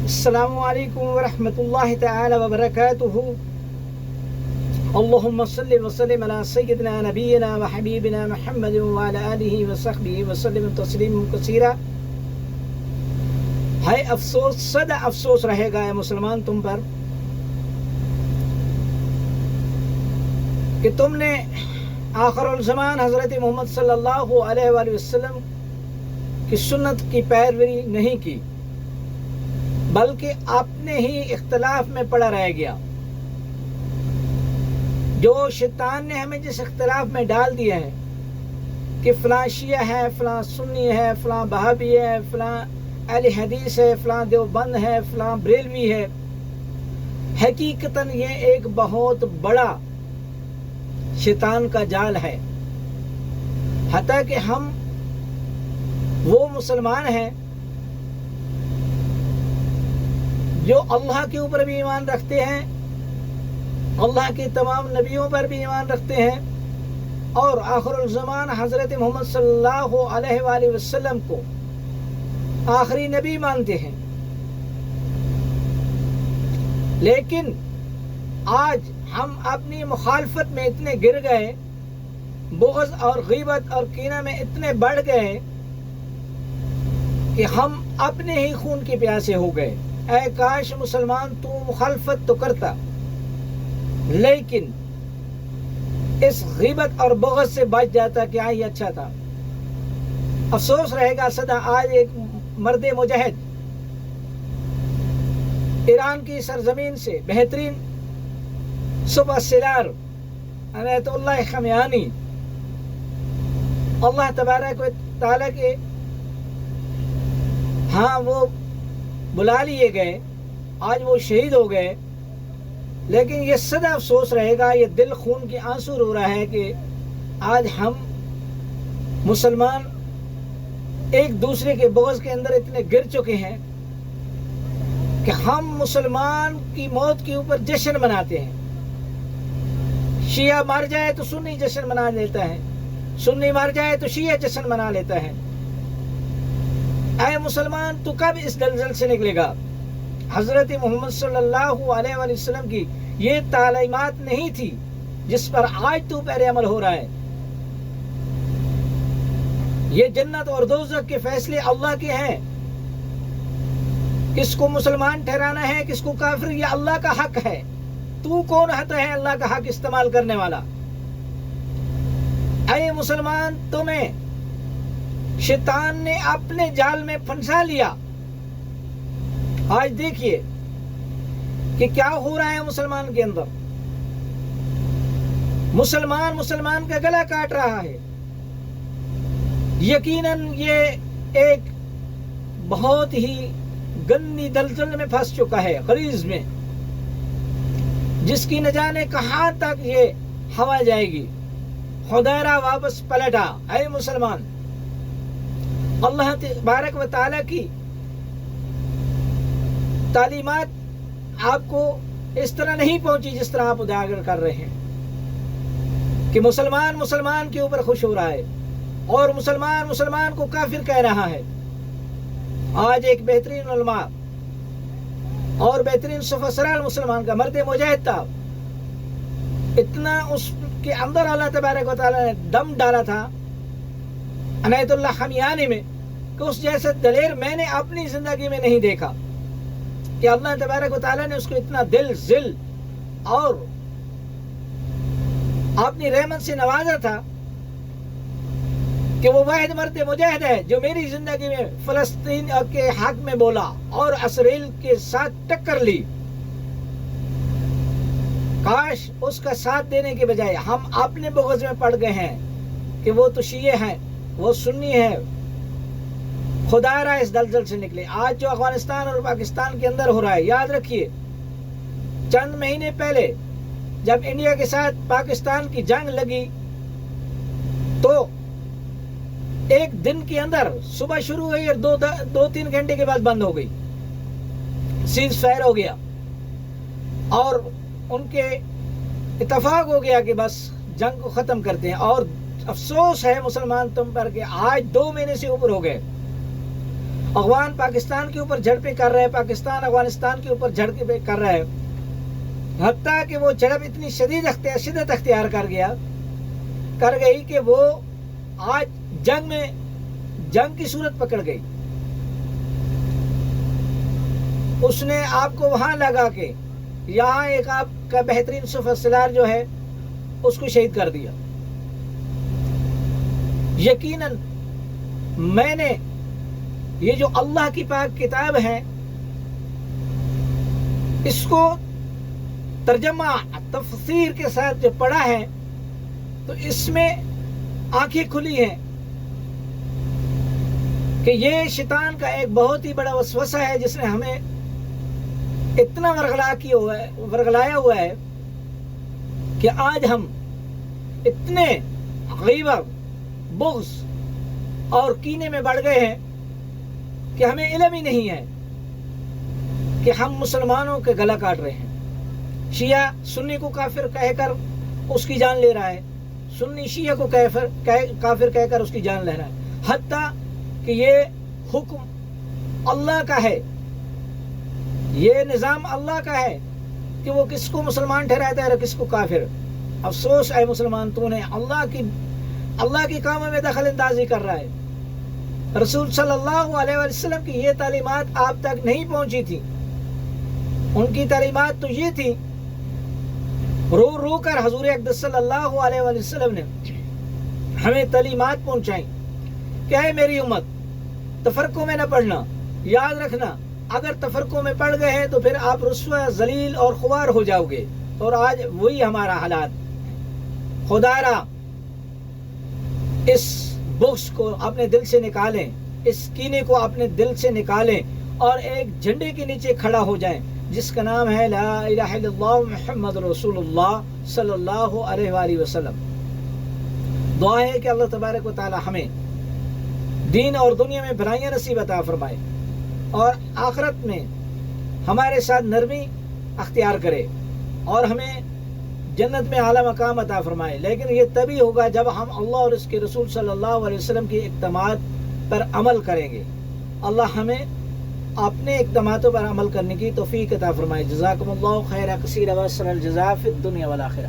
السلام علیکم ورحمۃ اللہ تعالی وبرکاتہ. اللہم صلی وسلم علی سیدنا نبینا وحبیبنا محمد وعلی آلہ وصحبہ وسلم تسلیما کثیرا. ہے افسوس، سدا افسوس رہے گا اے مسلمان تم پر کہ تم نے آخر الزمان حضرت محمد صلی اللہ علیہ وآلہ وسلم کی سنت کی پیروی نہیں کی، بلکہ اپنے ہی اختلاف میں پڑا رہ گیا. جو شیطان نے ہمیں جس اختلاف میں ڈال دیا ہے کہ فلاں شیعہ ہے، فلاں سنی ہے، فلاں بہابی ہے، فلاں اہل حدیث ہے، فلاں دیوبند ہے، فلاں بریلوی ہے، حقیقتاً یہ ایک بہت بڑا شیطان کا جال ہے. حتیٰ کہ ہم وہ مسلمان ہیں جو اللہ کے اوپر بھی ایمان رکھتے ہیں، اللہ کے تمام نبیوں پر بھی ایمان رکھتے ہیں، اور آخر الزمان حضرت محمد صلی اللہ علیہ وآلہ وسلم کو آخری نبی مانتے ہیں. لیکن آج ہم اپنی مخالفت میں اتنے گر گئے، بغض اور غیبت اور کینہ میں اتنے بڑھ گئے کہ ہم اپنے ہی خون کے پیاسے ہو گئے. اے کاش مسلمان تو مخالفت تو کرتا، لیکن اس غیبت اور بغض سے بچ جاتا، کیا ہی اچھا تھا. افسوس رہے گا سدا. آج ایک مرد مجاہد ایران کی سرزمین سے، بہترین سپر سٹار آیت اللہ خمیانی، اللہ تبارک و تعالیٰ کے ہاں وہ بلا لیے گئے، آج وہ شہید ہو گئے. لیکن یہ سدا افسوس رہے گا، یہ دل خون کے آنسو رو رہا ہے کہ آج ہم مسلمان ایک دوسرے کے بغض کے اندر اتنے گر چکے ہیں کہ ہم مسلمان کی موت کے اوپر جشن مناتے ہیں. شیعہ مر جائے تو سنی جشن منا لیتا ہے، سنی مر جائے تو شیعہ جشن منا لیتا ہے. اے مسلمان تو کب اس دلدل سے نکلے گا؟ حضرت محمد صلی اللہ علیہ وآلہ وسلم کی یہ تعلیمات نہیں تھی جس پر آج تو پیر عمل ہو رہا ہے. یہ جنت اور دوزخ کے فیصلے اللہ کے ہیں. کس کو مسلمان ٹھہرانا ہے، کس کو کافر، یہ اللہ کا حق ہے. تو کون ہے اللہ کا حق استعمال کرنے والا؟ اے مسلمان تمہیں شیطان نے اپنے جال میں پھنسا لیا. آج دیکھیے کہ کیا ہو رہا ہے مسلمان کے اندر. مسلمان کا گلا کاٹ رہا ہے. یقیناً یہ ایک بہت ہی گندی دلدل میں پھنس چکا ہے، غریز میں، جس کی نہ جانے کہاں تک یہ ہوا جائے گی. خدارا واپس پلٹا. اے مسلمان، اللہ تبارک و تعالیٰ کی تعلیمات آپ کو اس طرح نہیں پہنچی جس طرح آپ اجاگر کر رہے ہیں کہ مسلمان کے اوپر خوش ہو رہا ہے اور مسلمان کو کافر کہہ رہا ہے. آج ایک بہترین علماء اور بہترین سپر سٹار مسلمان کا مرد مجاہد تھا، اتنا اس کے اندر اللہ تبارک و تعالیٰ نے دم ڈالا تھا عنایت اللہ خمیانی میں کہ اس جیسے دلیر میں نے اپنی زندگی میں نہیں دیکھا. کہ اللہ تبارک و تعالیٰ نے اس کو اتنا دل ذل اور اپنی رحمت سے نوازا تھا کہ وہ واحد مرد مجاہد ہے جو میری زندگی میں فلسطین کے حق میں بولا اور اسرائیل کے ساتھ ٹکر لی. کاش اس کا ساتھ دینے کے بجائے ہم اپنے بغض میں پڑ گئے ہیں کہ وہ تو شیعہ ہیں، وہ سنی ہے. خدا را اس دلدل سے نکلے. آج جو افغانستان اور پاکستان کے اندر ہو رہا ہے، یاد رکھیے چند مہینے پہلے جب انڈیا کے ساتھ پاکستان کی جنگ لگی تو ایک دن کے اندر صبح شروع ہوئی اور دو تین گھنٹے کے بعد بند ہو گئی. سیز فائر ہو گیا اور ان کے اتفاق ہو گیا کہ بس جنگ کو ختم کرتے ہیں. اور افسوس ہے مسلمان تم پر کہ آج 2 مہینے سے اوپر ہو گئے افغان پاکستان کے اوپر جھڑپیں کر رہے ہیں، پاکستان افغانستان کے اوپر جھڑپیں کر رہا ہے، حتیٰ کہ وہ جھڑپ اتنی شدت اختیار کر گئی کہ وہ آج جنگ کی صورت پکڑ گئی. اس نے آپ کو وہاں لگا کے یہاں ایک آپ کا بہترین سپر سالار جو ہے اس کو شہید کر دیا. یقیناً میں نے یہ جو اللہ کی پاک کتاب ہے اس کو ترجمہ تفسیر کے ساتھ جو پڑھا ہے تو اس میں آنکھیں کھلی ہیں کہ یہ شیطان کا ایک بہت ہی بڑا وسوسہ ہے جس نے ہمیں اتنا ورگلایا ہوا ہے کہ آج ہم اتنے غیبت، بغض اور کینے میں بڑھ گئے ہیں کہ ہمیں علم ہی نہیں ہے کہ ہم مسلمانوں کے گلا کاٹ رہے ہیں. شیعہ سنی کو کافر کہہ کر اس کی جان لے رہا ہے، سنی شیعہ کو کافر کہہ کر اس کی جان لے رہا ہے، حتیٰ کہ یہ حکم اللہ کا ہے، یہ نظام اللہ کا ہے کہ وہ کس کو مسلمان ٹھہراتا ہے اور کس کو کافر. افسوس اے مسلمان، تو نے اللہ کی کاموں میں دخل اندازی کر رہا ہے. رسول صلی اللہ علیہ وسلم کی یہ تعلیمات آپ تک نہیں پہنچی تھی. ان کی تعلیمات تو یہ تھی، رو کر حضور اقدس صلی اللہ علیہ وسلم نے ہمیں تعلیمات پہنچائیں کہ اے میری امت، تفرقوں میں نہ پڑھنا. یاد رکھنا اگر تفرقوں میں پڑ گئے ہیں تو پھر آپ رسوا، ذلیل اور خوار ہو جاؤ گے. اور آج وہی ہمارا حالات. خدا را اس بغض کو اپنے دل سے نکالیں، اس کینے کو اپنے دل سے نکالیں اور ایک جھنڈے کے نیچے کھڑا ہو جائیں جس کا نام ہے لا الہ الا اللہ محمد رسول اللہ صلی اللہ علیہ وآلہ وسلم. دعا ہے کہ اللہ تبارک و تعالی ہمیں دین اور دنیا میں بھلائیاں نصیب عطا فرمائے اور آخرت میں ہمارے ساتھ نرمی اختیار کرے اور ہمیں جنت میں اعلیٰ مقام عطا فرمائے. لیکن یہ تبھی ہوگا جب ہم اللہ اور اس کے رسول صلی اللہ علیہ وسلم کی اقدامات پر عمل کریں گے. اللہ ہمیں اپنے اقداماتوں پر عمل کرنے کی توفیق عطا فرمائے. جزاکم اللہ خیر کثیر و احسن الجزاء فی الدنیا والآخرہ.